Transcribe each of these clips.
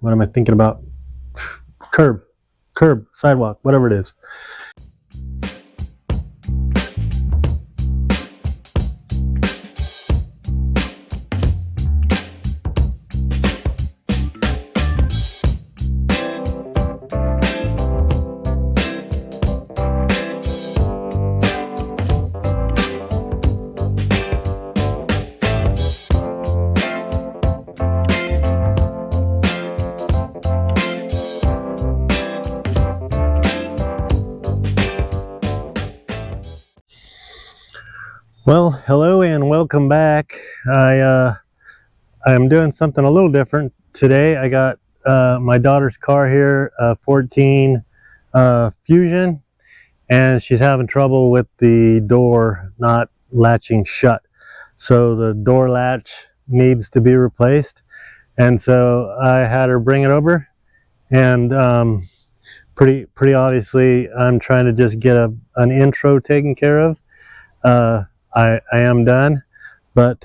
What am I thinking about? Curb, sidewalk, whatever it is. Well, hello and welcome back. I am doing something a little different today. I got my daughter's car here, 14 Fusion, and she's having trouble with the door not latching shut. So the door latch needs to be replaced, and so I had her bring it over, and pretty obviously I'm trying to just get an intro taken care of. I am done, but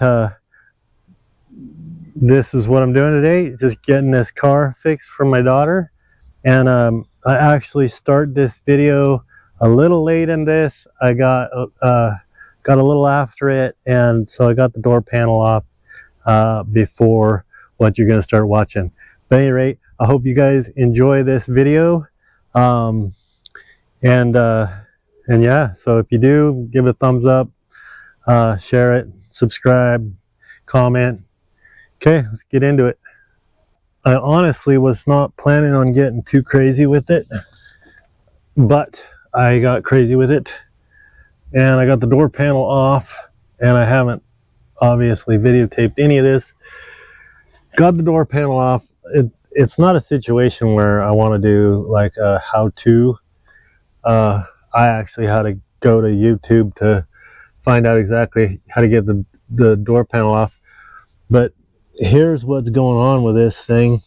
this is what I'm doing today, just getting this car fixed for my daughter. And I actually start this video a little late in this. I got a little after it, and so I got the door panel off before what you're going to start watching. But at any rate, I hope you guys enjoy this video, and yeah, so if you do, give it a thumbs up. Share it, subscribe, comment. Okay, let's get into it. I honestly was not planning on getting too crazy with it, but I got crazy with it, and I got the door panel off, and I haven't obviously videotaped any of this. Got the door panel off. It's not a situation where I want to do like a how-to. I actually had to go to YouTube to find out exactly how to get the door panel off. But here's what's going on with this thing.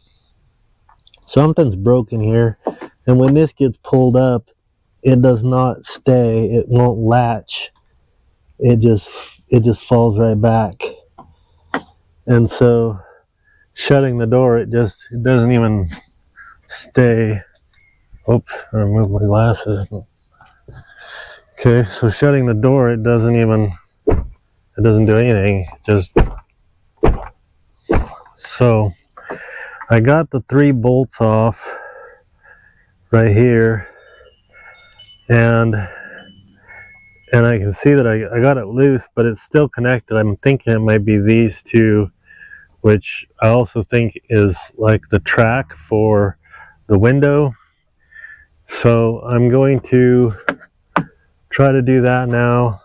Something's broken here, and when this gets pulled up, it does not stay. It won't latch. It just falls right back. And so shutting the door, it doesn't even stay. Oops, I removed my glasses. Okay, so shutting the door, it doesn't do anything. So I got the 3 bolts off right here, and I can see that I got it loose, but it's still connected. I'm thinking it might be these two, which I also think is like the track for the window. So I'm going to try to do that now.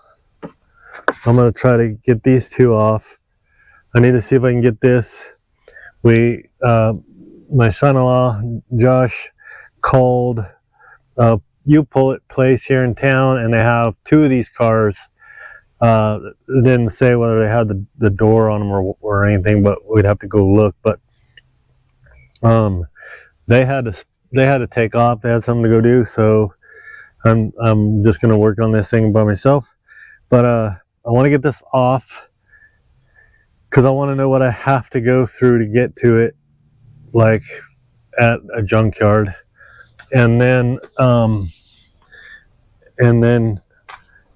I'm going to try to get these 2 off. I need to see if I can get this. My son-in-law Josh called a U-Pull-It place here in town, and they have 2 of these cars. It didn't say whether they had the door on them or anything, but we'd have to go look. But they had to take off. They had something to go do, so I'm just gonna work on this thing by myself. But I want to get this off because I want to know what I have to go through to get to it, like at a junkyard, and then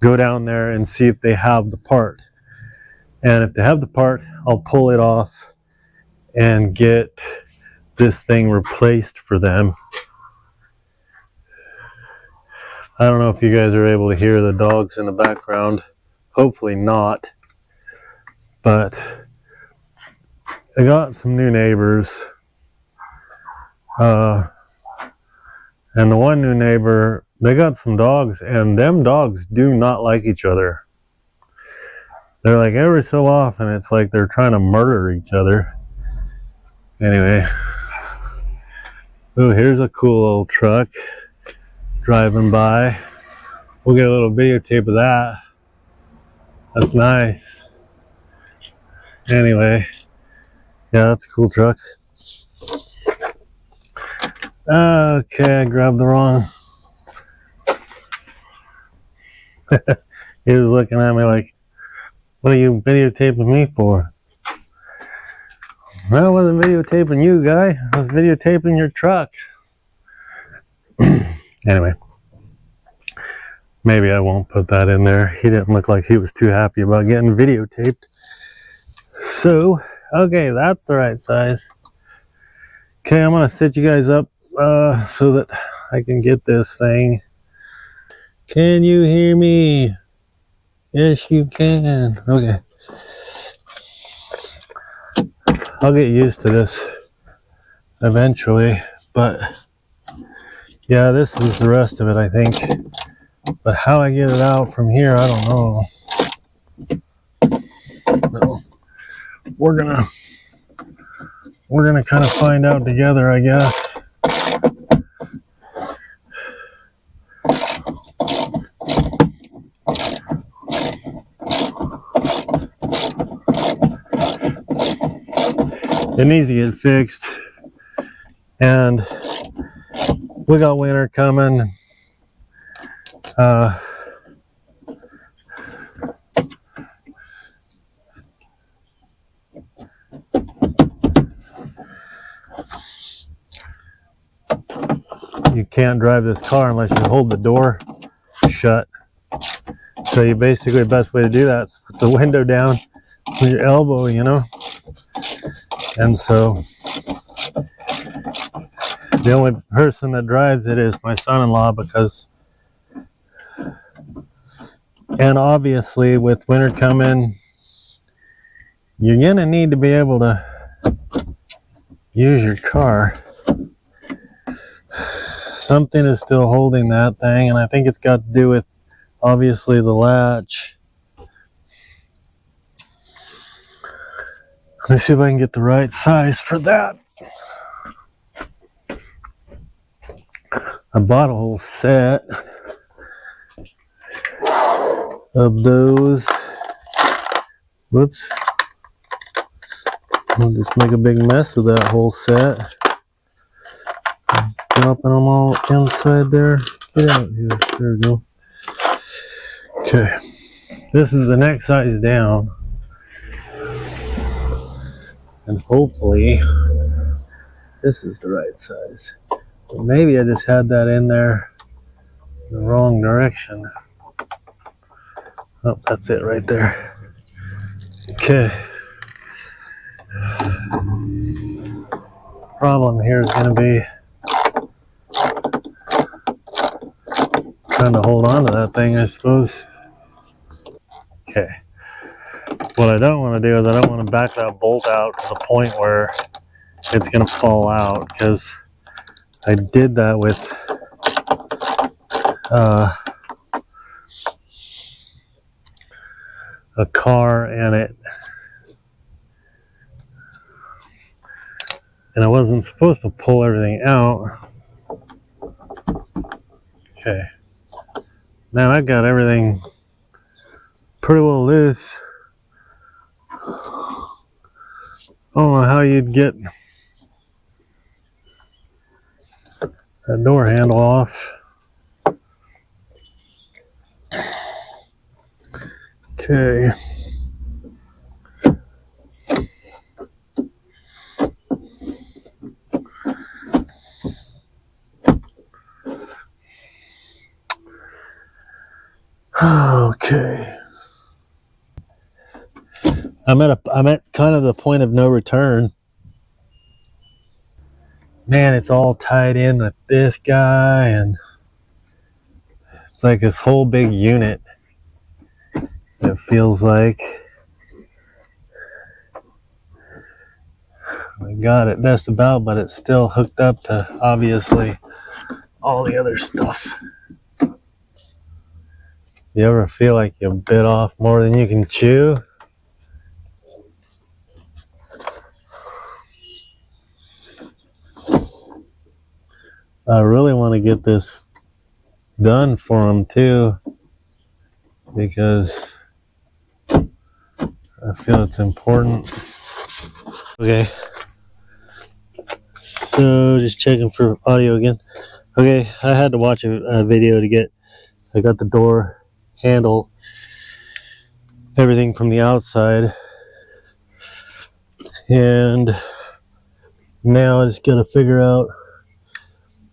go down there and see if they have the part. And if they have the part, I'll pull it off and get this thing replaced for them. I don't know if you guys are able to hear the dogs in the background. Hopefully not. But I got some new neighbors. And the one new neighbor, they got some dogs, and them dogs do not like each other. They're like, every so often, it's like they're trying to murder each other. Anyway. Oh, here's a cool old truck driving by. We'll get a little videotape of that. That's nice. Anyway, yeah, that's a cool truck. Okay, I grabbed the wrong. He was looking at me like, what are you videotaping me for? Well, I wasn't videotaping you, guy. I was videotaping your truck. Anyway, maybe I won't put that in there. He didn't look like he was too happy about getting videotaped. So, okay, that's the right size. Okay, I'm gonna set you guys up so that I can get this thing. Can you hear me? Yes, you can. Okay. I'll get used to this eventually, but yeah, this is the rest of it, I think. But how I get it out from here, I don't know. No. We're gonna kind of find out together, I guess. It needs to get fixed, and we got winter coming. You can't drive this car unless you hold the door shut. So you basically, the best way to do that is put the window down with your elbow, you know. And so the only person that drives it is my son-in-law, because, and obviously with winter coming, you're gonna need to be able to use your car. Something is still holding that thing, and I think it's got to do with obviously the latch. Let me see if I can get the right size for that. I bought a whole set of those. Whoops. I'll just make a big mess of that whole set. Dropping them all inside there. Get out here. There we go. Okay. This is the next size down. And hopefully this is the right size. But maybe I just had that in there in the wrong direction. Oh, that's it right there. Okay. Problem here is going to be trying to hold on to that thing, I suppose. Okay. What I don't want to do is I don't want to back that bolt out to the point where it's going to fall out, because I did that with a car and I wasn't supposed to pull everything out. Okay. Man, I got everything pretty well loose. I don't know how you'd get that door handle off. Okay. Okay. I'm at kind of the point of no return. Man, it's all tied in with this guy, and it's like this whole big unit. It feels like I got it just about, but it's still hooked up to obviously all the other stuff. You ever feel like you bit off more than you can chew? I really want to get this done for him too, because I feel it's important. Okay, so just checking for audio again. Okay, I had to watch a video to get, I got the door handle, everything from the outside, and Now I just gotta figure out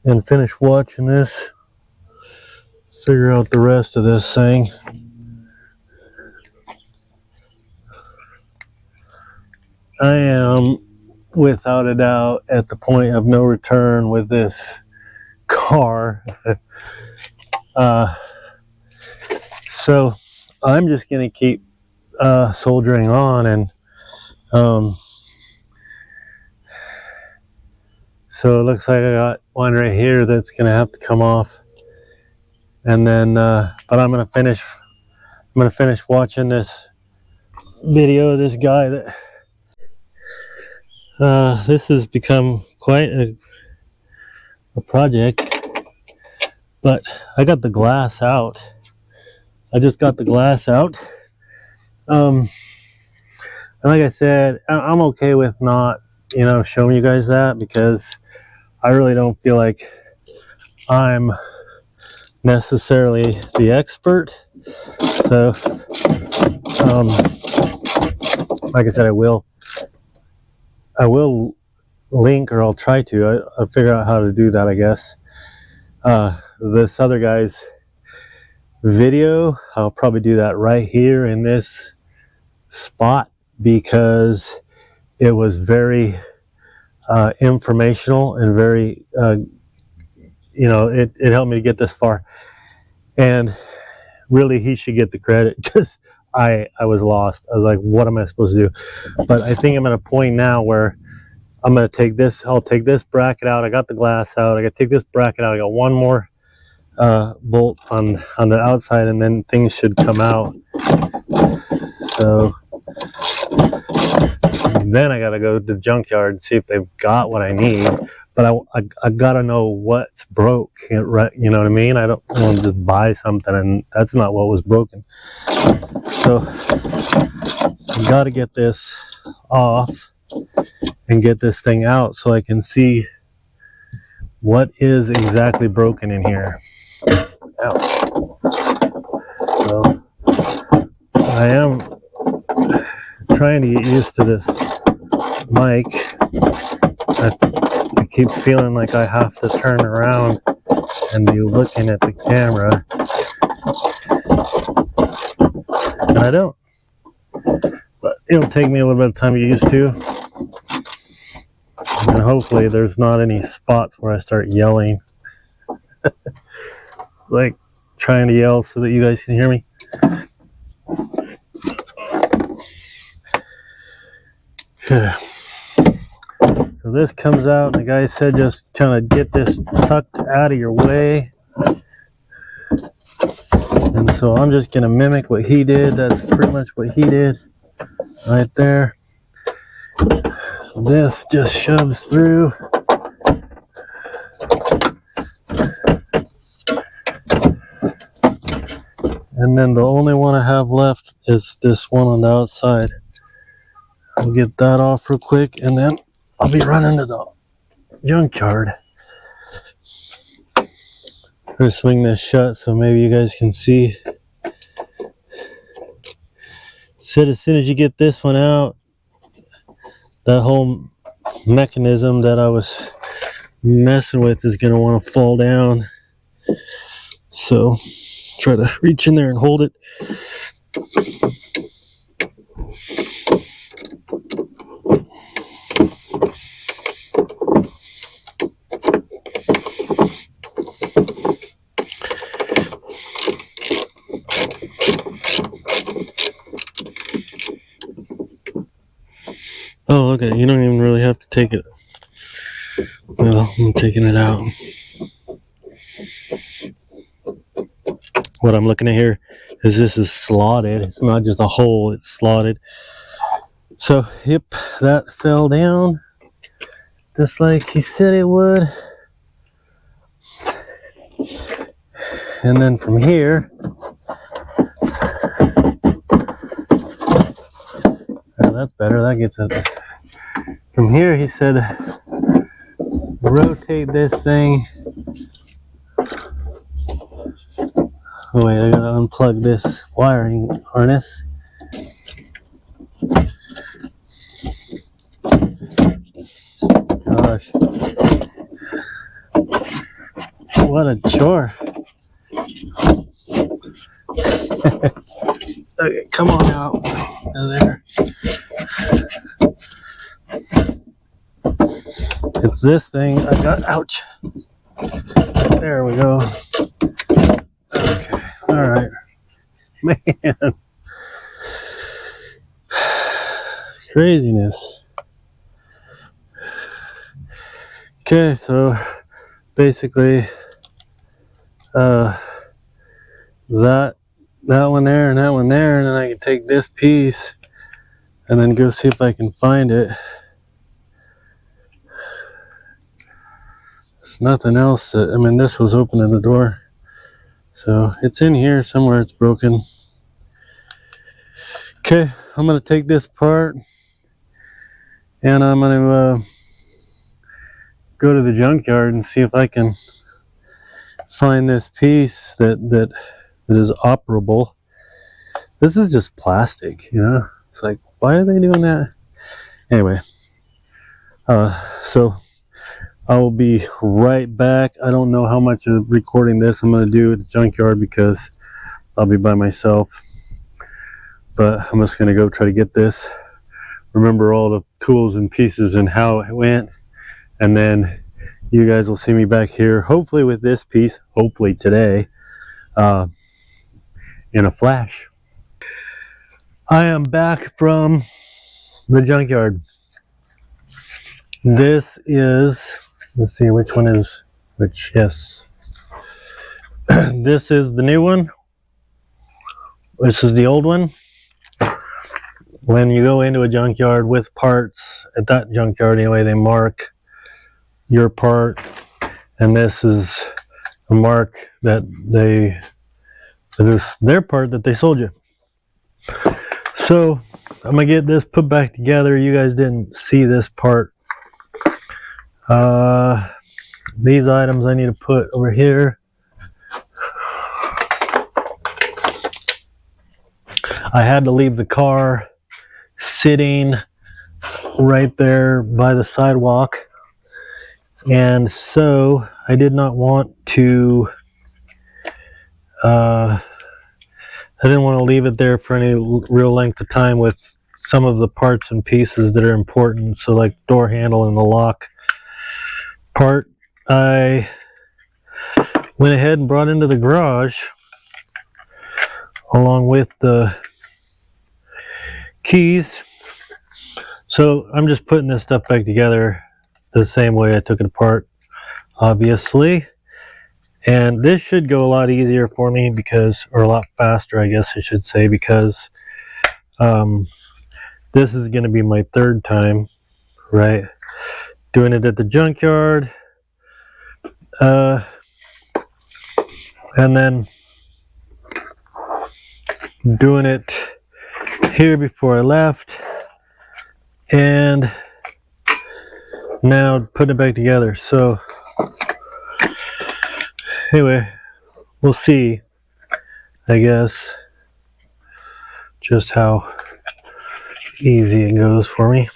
and finish watching this, figure out the rest of this thing. I am without a doubt at the point of no return with this car. So I'm just gonna keep soldiering on, and so it looks like I got one right here that's gonna have to come off, and then but I'm gonna finish watching this video of this guy that this has become quite a project. But I got the glass out. I just got the glass out. And like I said, I'm okay with not, showing you guys that, because I really don't feel like I'm necessarily the expert. So, like I said, I will link, or I'll try to. I'll figure out how to do that, I guess. This other guy's video, I'll probably do that right here in this spot, because it was very informational and very it helped me to get this far, and really he should get the credit, because I was lost. I was like, what am I supposed to do? But I think I'm at a point now where I'm going to take this, I'll take this bracket out. I got the glass out. I got to take this bracket out. I got one more bolt on the outside, and then things should come out. So then I got to go to the junkyard and see if they've got what I need. But I got to know what's broke, right? You know what I mean? I don't want to just buy something and that's not what was broken. So I got to get this off and get this thing out so I can see what is exactly broken in here. Ow. So I am trying to get used to this mic. I keep feeling like I have to turn around and be looking at the camera, and I don't. But it'll take me a little bit of time to get used to, and hopefully there's not any spots where I start yelling. Like trying to yell so that you guys can hear me. So this comes out, and the guy said just kind of get this tucked out of your way. And so I'm just going to mimic what he did. That's pretty much what he did right there. So this just shoves through. And then the only one I have left is this one on the outside. I'll get that off real quick, and then I'll be running to the junkyard. I'm gonna swing this shut so maybe you guys can see. Said as soon as you get this one out, that whole mechanism that I was messing with is gonna want to fall down. So try to reach in there and hold it. Oh, okay, you don't even really have to take it. Well, I'm taking it out. What I'm looking at here is this is slotted. It's not just a hole, it's slotted. So, yep, that fell down just like he said it would. And then from here, oh, that's better, that gets it. From here, he said, rotate this thing. Oh wait, I gotta unplug this wiring harness. gosh. What a chore. Okay, come on out. There. It's this thing I got. Ouch. There we go. Okay. All right. Man. Craziness. Okay, so basically that one there and that one there, and then I can take this piece and then go see if I can find it. There's nothing else that, I mean, this was opening the door, so it's in here somewhere. It's broken. Okay, I'm gonna take this apart and I'm gonna go to the junkyard and see if I can find this piece that is operable. This is just plastic, you know? It's like, why are they doing that? Anyway, so I will be right back. I don't know how much of recording this I'm going to do at the junkyard because I'll be by myself. But I'm just going to go try to get this. Remember all the tools and pieces and how it went. And then you guys will see me back here, hopefully with this piece, hopefully today, in a flash. I am back from the junkyard. This is, let's see which one is which. Yes. This is the new one. This is the old one. When you go into a junkyard with parts, at that junkyard anyway, they mark your part, and this is a mark that is their part that they sold you. So I'm gonna get this put back together. You guys didn't see this part. These items I need to put over here. I had to leave the car sitting right there by the sidewalk, and so I did not want to I didn't want to leave it there for any real length of time with some of the parts and pieces that are important. So like door handle and the lock part, I went ahead and brought into the garage along with the keys. So I'm just putting this stuff back together the same way I took it apart, obviously. And this should go a lot easier for me because, or a lot faster, I guess I should say, because this is going to be my third time, right? Doing it at the junkyard. And then doing it here before I left. And now putting it back together. So anyway, we'll see, I guess, just how easy it goes for me.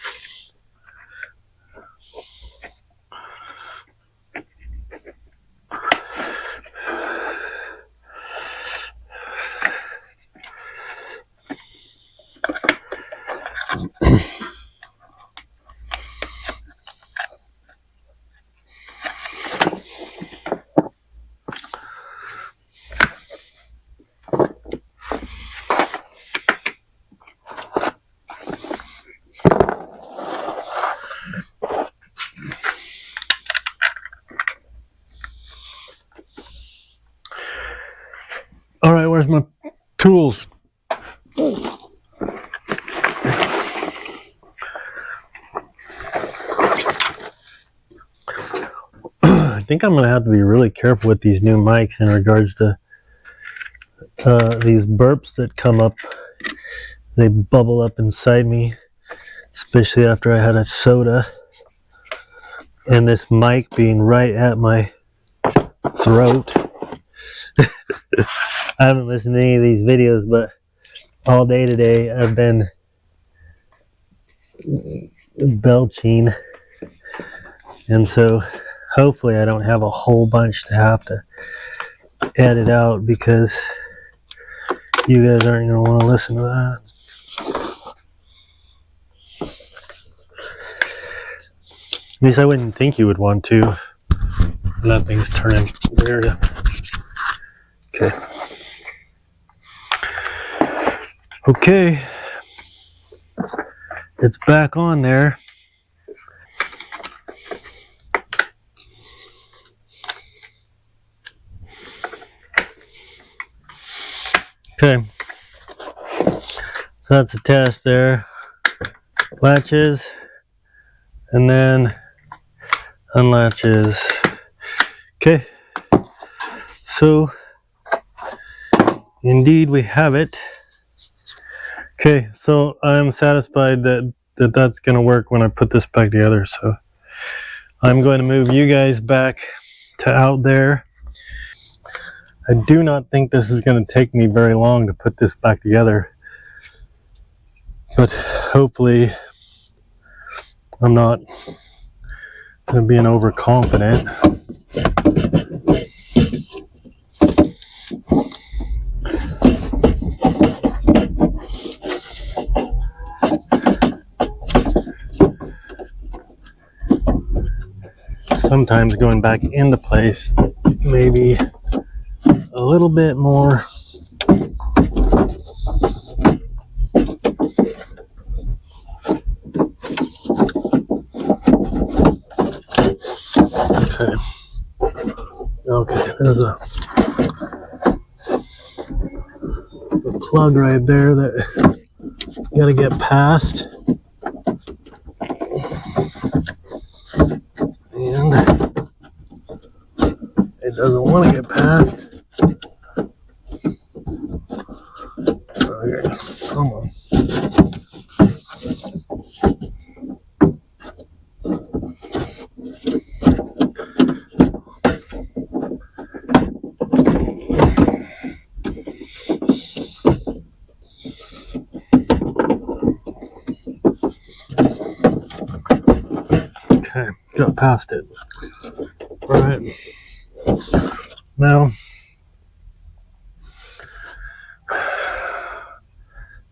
All right, where's my tools? I think I'm going to have to be really careful with these new mics in regards to these burps that come up. They bubble up inside me, especially after I had a soda. And this mic being right at my throat. I haven't listened to any of these videos, but all day today I've been belching And so hopefully I don't have a whole bunch to have to edit out, because you guys aren't going to want to listen to that. At least I wouldn't think you would want to. That thing's turning weird. Okay. Okay. It's back on there. Okay. So that's a test there. Latches. And then unlatches. Okay. So indeed we have it. Okay, so I'm satisfied that that's going to work when I put this back together. So I'm going to move you guys back to out there. I do not think this is going to take me very long to put this back together, but hopefully I'm not going to be an overconfident. Sometimes going back into place, maybe a little bit more. Okay. Okay, there's a plug right there that you gotta get past. And it doesn't want to get past. Okay, come on. Okay, got past it. Alright. Now,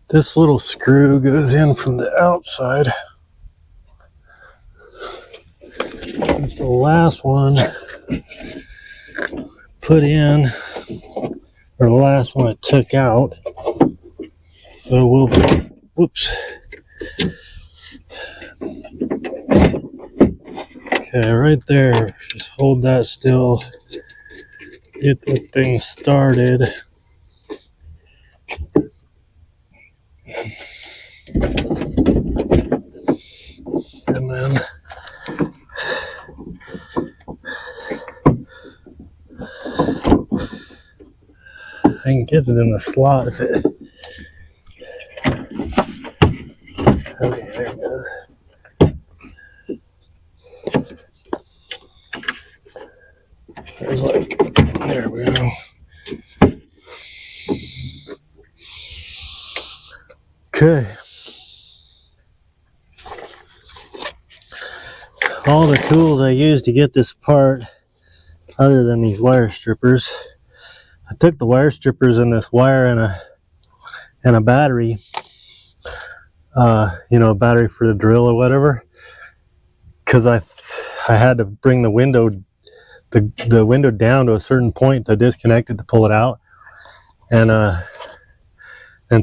this little screw goes in from the outside. It's the last one put in, or the last one I took out. So we'll, whoops. Okay, right there. Just hold that still. Get the thing started. And then I can get it in the slot if it. Okay, there it goes. There's like, there we go. Okay. All the tools I used to get this apart, other than these wire strippers, I took the wire strippers and this wire and a battery, a battery for the drill or whatever, because I had to bring the window down to a certain point to disconnect it to pull it out, and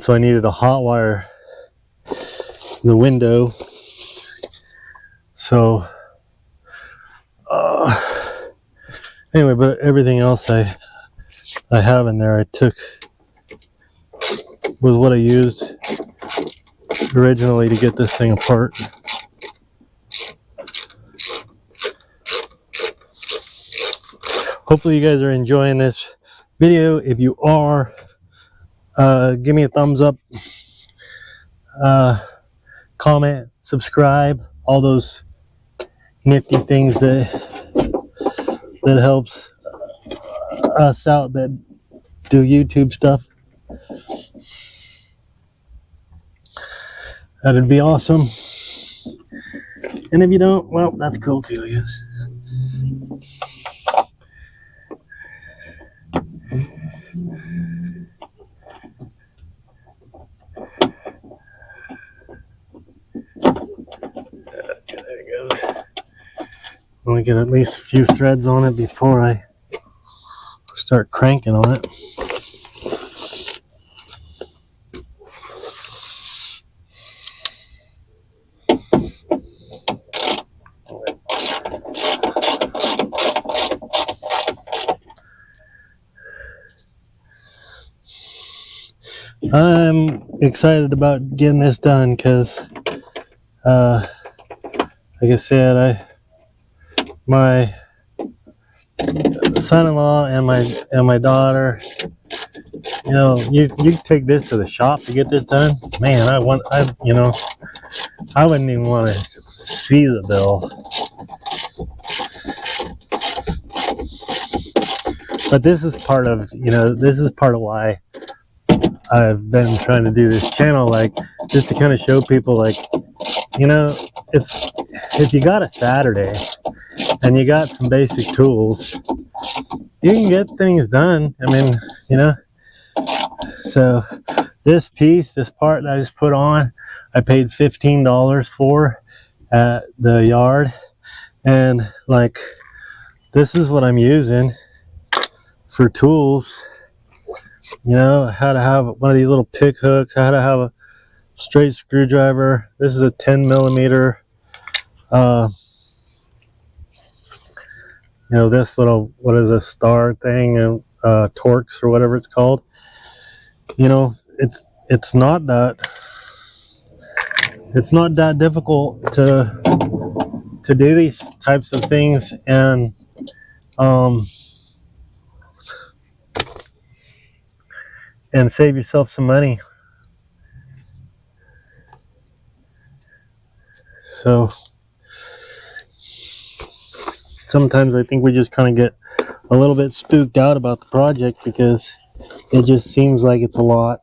so I needed to hot wire the window. So anyway, but everything else I have in there I took was what I used originally to get this thing apart. Hopefully you guys are enjoying this video. If you are, give me a thumbs up, comment, subscribe, all those nifty things that helps us out that do YouTube stuff. That'd be awesome. And if you don't, well, that's cool too, I guess. Okay, there it goes. I want to get at least a few threads on it before I start cranking on it. I'm excited about getting this done because, like I said, my son-in-law and my daughter, you know, you take this to the shop to get this done. Man, I wouldn't even want to see the bill. But this is part of why I've been trying to do this channel, like just to kind of show people, like, you know, if you got a Saturday and you got some basic tools, you can get things done. I mean, you know, so this part that I just put on, I paid $15 for at the yard, and like, this is what I'm using for tools. You know, how to have one of these little pick hooks, how to have a straight screwdriver. This is a 10 millimeter. You know, this little, what is this, star thing, and Torx or whatever it's called. You know, it's not that difficult to do these types of things, and save yourself some money. So sometimes I think we just kind of get a little bit spooked out about the project because it just seems like it's a lot,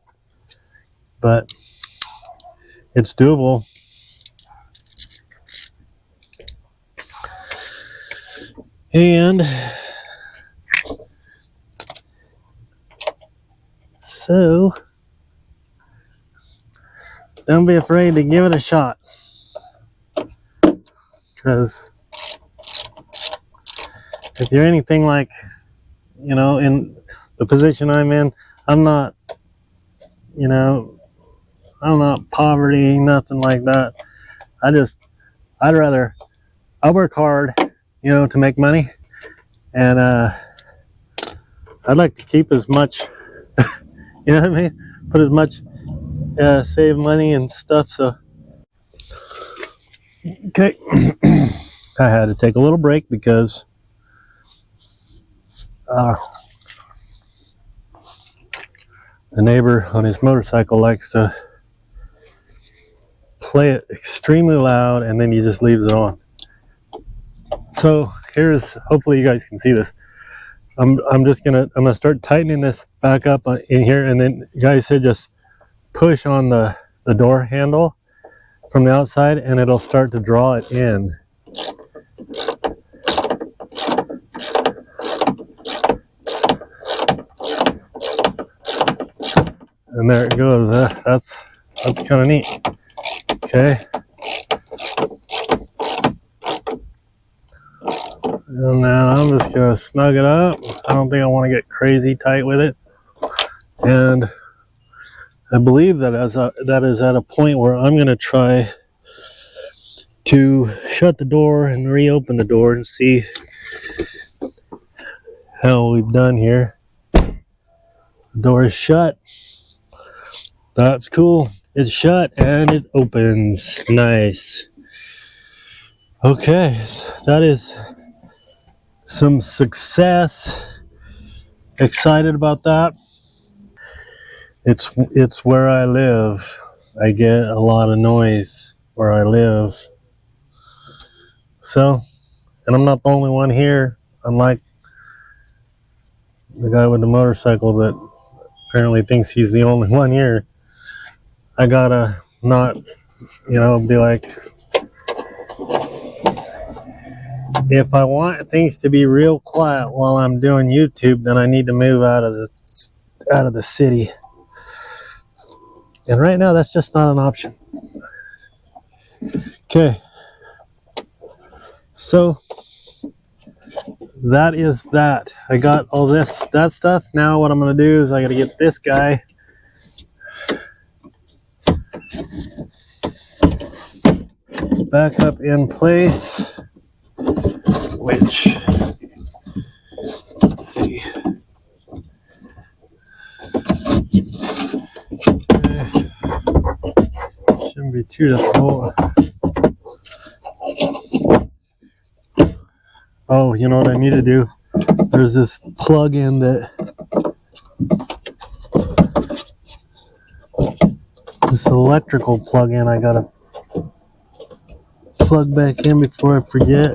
but it's doable. And so don't be afraid to give it a shot, because if you're anything like, you know, in the position I'm in, I'm not poverty, nothing like that. I work hard, you know, to make money, and I'd like to keep as much, you know what I mean? Put as much, save money and stuff. So, okay, I had to take a little break because the neighbor on his motorcycle likes to play it extremely loud, and then he just leaves it on. So hopefully you guys can see this. I'm gonna start tightening this back up in here, and then guys said just push on the door handle from the outside and it'll start to draw it in. And there it goes. That's kind of neat. Okay. And now I'm just gonna snug it up. I don't think I want to get crazy tight with it. And I believe that is at a point where I'm gonna try to shut the door and reopen the door and see how we've done here. The door is shut. That's cool. It's shut and it opens. Nice. Okay, so that is some success. Excited about that. It's where I live. I get a lot of noise where I live. So, and I'm not the only one here. Unlike the guy with the motorcycle that apparently thinks he's the only one here. I gotta not, be like, if I want things to be real quiet while I'm doing YouTube, then I need to move out of the city. And right now, that's just not an option. Okay. So that is that. I got all that stuff. Now what I'm going to do is I got to get this guy back up in place, which, let's see. Okay. Shouldn't be too difficult. Oh, you know what I need to do? There's this plug-in this electrical plug-in I gotta plug back in before I forget.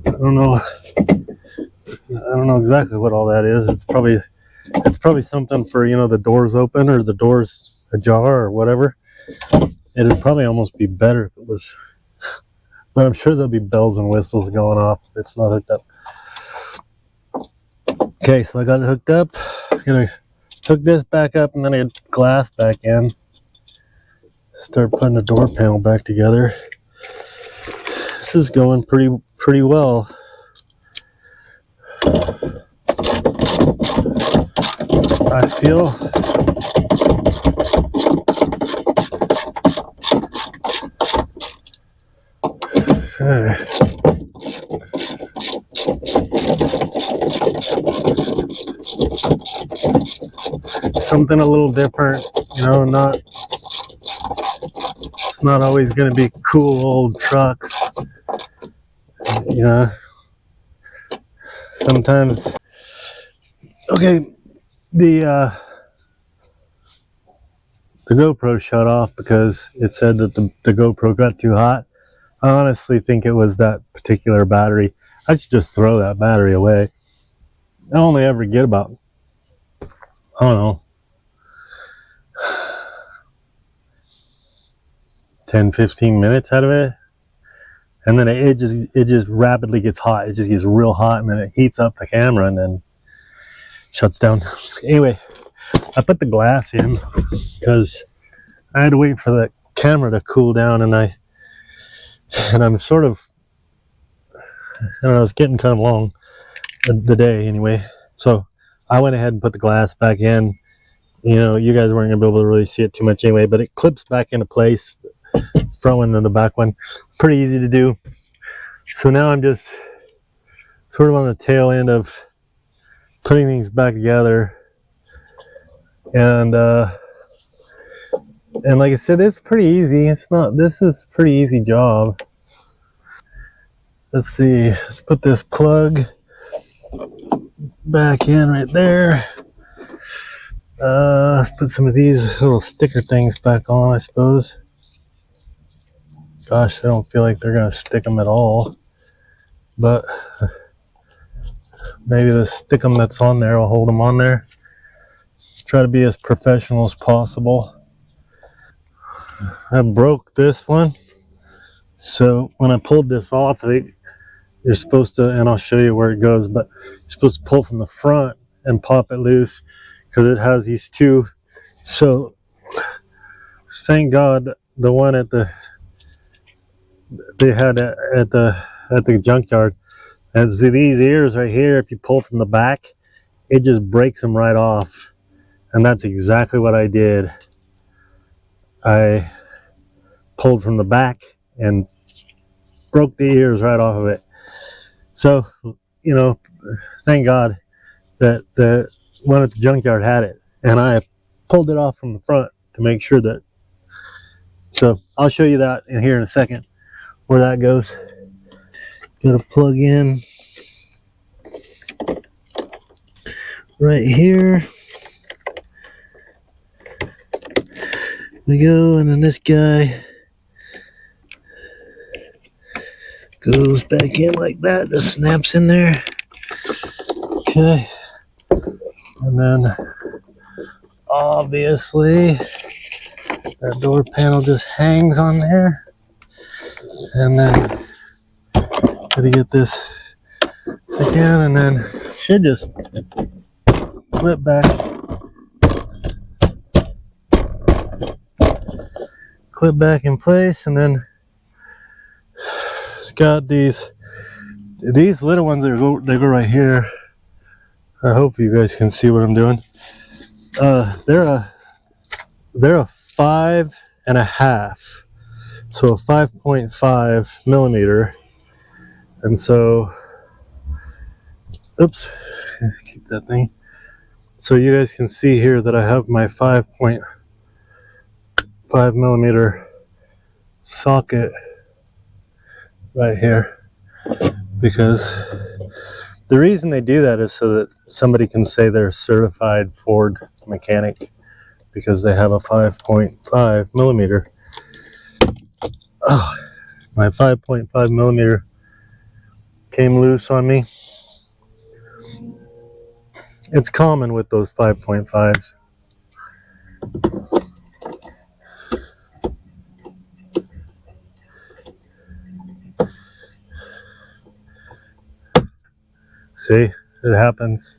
I don't know exactly what all that is. It's probably something for, you know, the doors open or the doors ajar or whatever. It'd probably almost be better if it was, but I'm sure there'll be bells and whistles going off if it's not hooked up. Okay, so I got it hooked up. I'm gonna hook this back up and then I get glass back in. Start putting the door panel back together. This is going pretty well. I feel. Okay. Something a little different, you know, it's not always going to be cool old trucks, you know. Sometimes, okay, the GoPro shut off because it said that the GoPro got too hot. I honestly think it was that particular battery. I should just throw that battery away. I only ever get about, I don't know, 10-15 minutes out of it, and then it just rapidly gets hot. It just gets real hot, and then it heats up the camera and then shuts down. Anyway, I put the glass in because I had to wait for the camera to cool down, and I'm sort of, I don't know, it's getting kind of long, the day anyway. So I went ahead and put the glass back in. You know, you guys weren't gonna be able to really see it too much anyway, but it clips back into place. It's front one and the back one. Pretty easy to do. So now I'm just sort of on the tail end of putting things back together. And like I said, it's pretty easy. This is a pretty easy job. Let's see, let's put this plug back in right there. Let's put some of these little sticker things back on, I suppose. Gosh, I don't feel like they're gonna stick them at all, but maybe the stickum that's on there will hold them on there. Try to be as professional as possible. I broke this one, so when I pulled this off, you're supposed to, and I'll show you where it goes, but you're supposed to pull from the front and pop it loose because it has these two. So thank God the one they had at the junkyard, and see these ears right here, if you pull from the back, it just breaks them right off. And that's exactly what I did. I pulled from the back and broke the ears right off of it. So, you know, thank God that the one at the junkyard had it, and I pulled it off from the front to make sure that. So I'll show you that in here in a second, where that goes. Got to plug in right here. We go, and then this guy goes back in like that. Just snaps in there. Okay, and then obviously that door panel just hangs on there. And then gotta get this again, and then should just clip back in place. And then it's got these little ones that go right here. I hope you guys can see what I'm doing. They're a 5.5, so a 5.5 millimeter. And so, oops, keep that thing. So you guys can see here that I have my 5.5 millimeter socket right here, because the reason they do that is so that somebody can say they're a certified Ford mechanic, because they have a 5.5 millimeter. Oh, my 5.5 millimeter came loose on me. It's common with those 5.5s. See, it happens.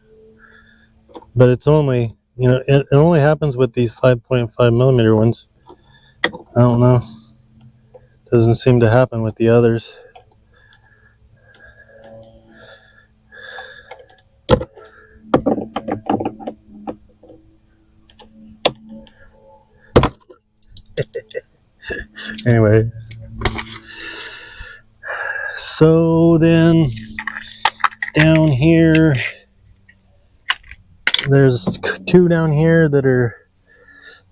But it's only, it only happens with these 5.5 millimeter ones. I don't know. Doesn't seem to happen with the others. Anyway. So then down here, there's two down here that are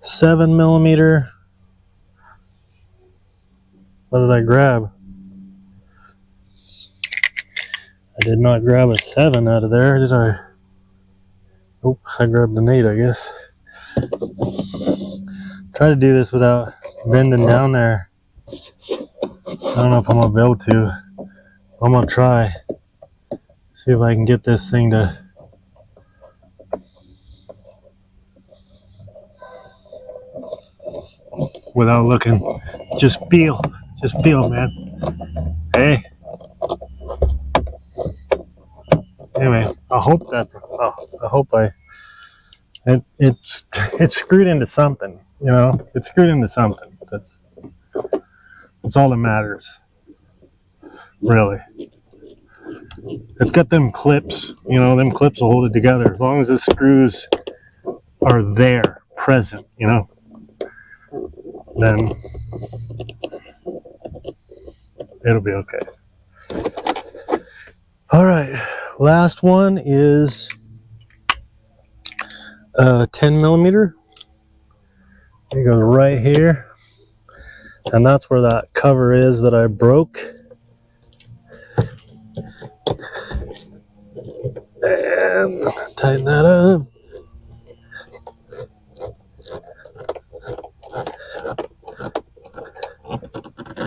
7 millimeter. What did I grab? I did not grab a 7 out of there, did I? Oh, I grabbed an 8, I guess. Try to do this without bending down there. I don't know if I'm gonna be able to. I'm gonna try. See if I can get this thing to without looking. Just feel, man. Hey. Anyway, I hope that's. I hope it's screwed into something. It's screwed into something. That's all that matters. Really. It's got them clips. Them clips will hold it together as long as the screws are there, present. Then it'll be okay. All right, last one is 10 millimeter. It goes right here, and that's where that cover is that I broke. And tighten that up.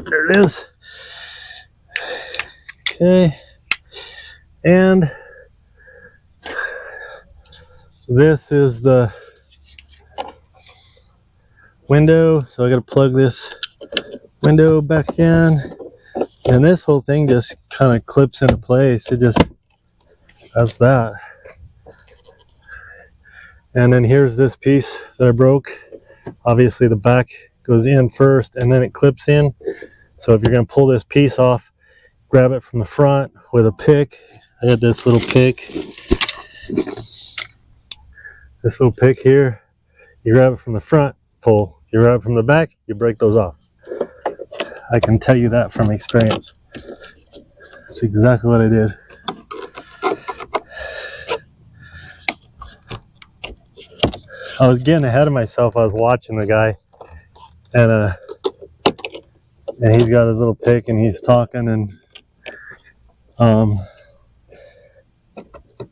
There it is. Okay. And this is the window, so I gotta plug this window back in, and this whole thing just kind of clips into place. That's that. And then here's this piece that I broke. Obviously the back goes in first and then it clips in. So if you're gonna pull this piece off, grab it from the front with a pick. I got this little pick. This little pick here. You grab it from the front, pull. You grab it from the back, you break those off. I can tell you that from experience. That's exactly what I did. I was getting ahead of myself. I was watching the guy, and he's got his little pick and he's talking, and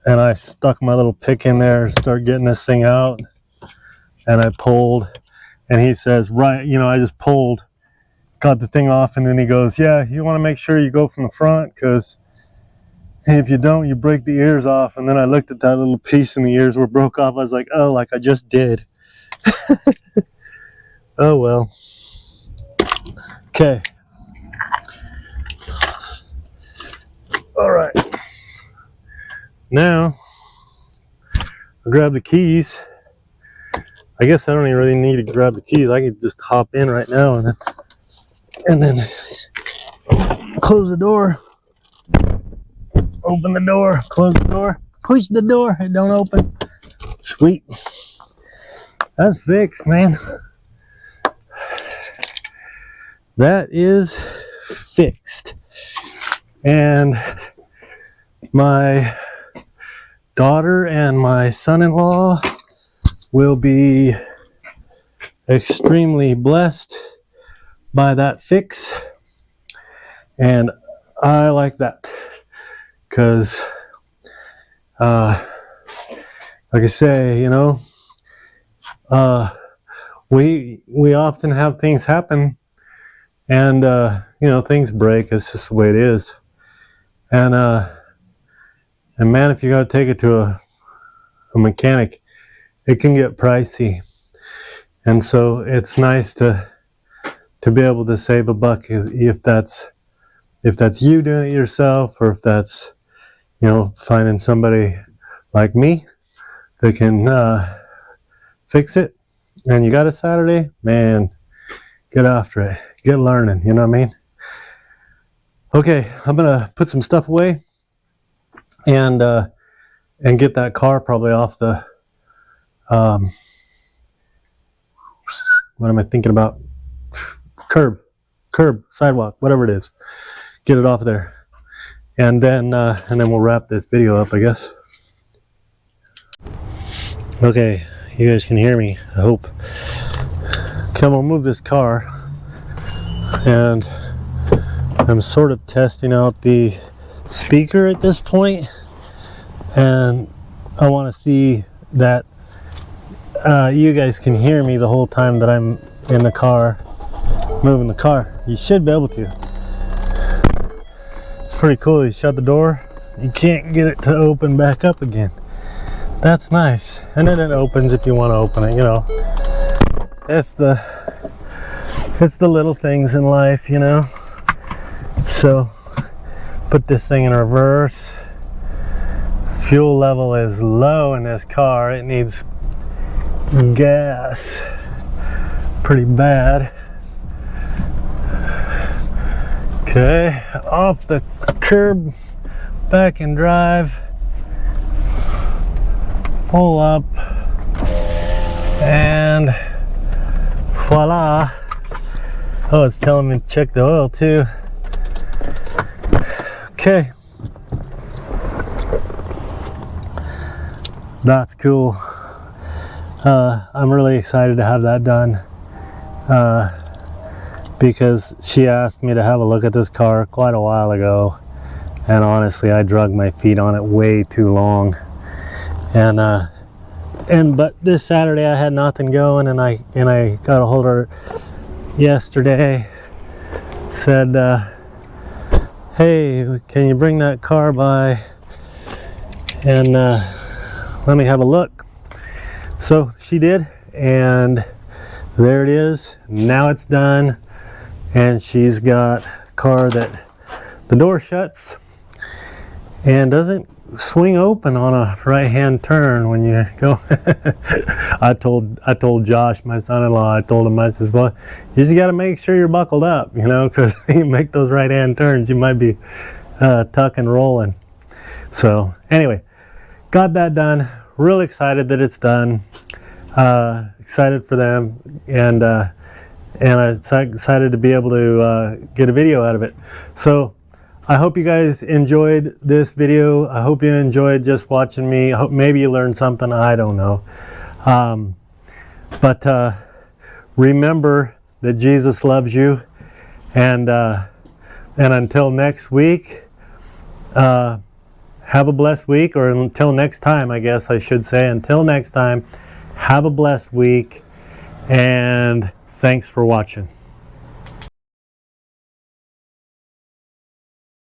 I stuck my little pick in there, start getting this thing out, and I pulled, and he says, right, I just pulled, got the thing off, and then he goes, yeah, you want to make sure you go from the front, because if you don't, you break the ears off. And then I looked at that little piece and the ears were broke off. I was like, oh, like I just did. Oh well. Okay. now I'll grab the keys. I guess I don't even really need to grab the keys. I could just hop in right now and then close the door. Open the door, close the door, push the door, it don't open. Sweet. That's fixed, man. That is fixed. And my daughter and my son-in-law will be extremely blessed by that fix. And I like that because, like I say, you know, we often have things happen, and you know, things break. It's just the way it is. And man, if you got to take it to a mechanic, it can get pricey. And so it's nice to be able to save a buck if that's you doing it yourself, or if that's, you know, finding somebody like me that can fix it. And you got a Saturday, man, get after it, get learning, you know what I mean? Okay, I'm gonna put some stuff away and get that car probably off the what am I thinking about? Curb, sidewalk, whatever it is. Get it off there, and then we'll wrap this video up, I guess. Okay, you guys can hear me, I hope. Okay, I'm gonna move this car, and I'm sort of testing out the speaker at this point, and I want to see that you guys can hear me the whole time that I'm in the car, moving the car. You should be able to. It's pretty cool. You shut the door, you can't get it to open back up again. That's nice. And then it opens if you want to open it, you know. It's the little things in life, you know. So put this thing in reverse. Fuel level is low in this car. It needs gas pretty bad. Okay, off the curb, back and drive, pull up, and voila. Oh, it's telling me to check the oil too. Okay, that's cool. I'm really excited to have that done because she asked me to have a look at this car quite a while ago, and honestly I drug my feet on it way too long, but this Saturday I had nothing going, and I got a hold of her yesterday, said hey, can you bring that car by and let me have a look. So she did, and there it is. Now it's done, and she's got a car that the door shuts and doesn't swing open on a right-hand turn when you go. I told Josh, my son-in-law, I told him, I said, well, you just got to make sure you're buckled up, you know, because you make those right-hand turns, you might be tuck and rolling. So anyway, got that done. Really excited that it's done. Excited for them, and I'm excited to be able to get a video out of it. So I hope you guys enjoyed this video. I hope you enjoyed just watching me. I hope maybe you learned something. I don't know. But remember that Jesus loves you, and until next week, have a blessed week, or until next time, I guess I should say. Until next time, have a blessed week, and thanks for watching.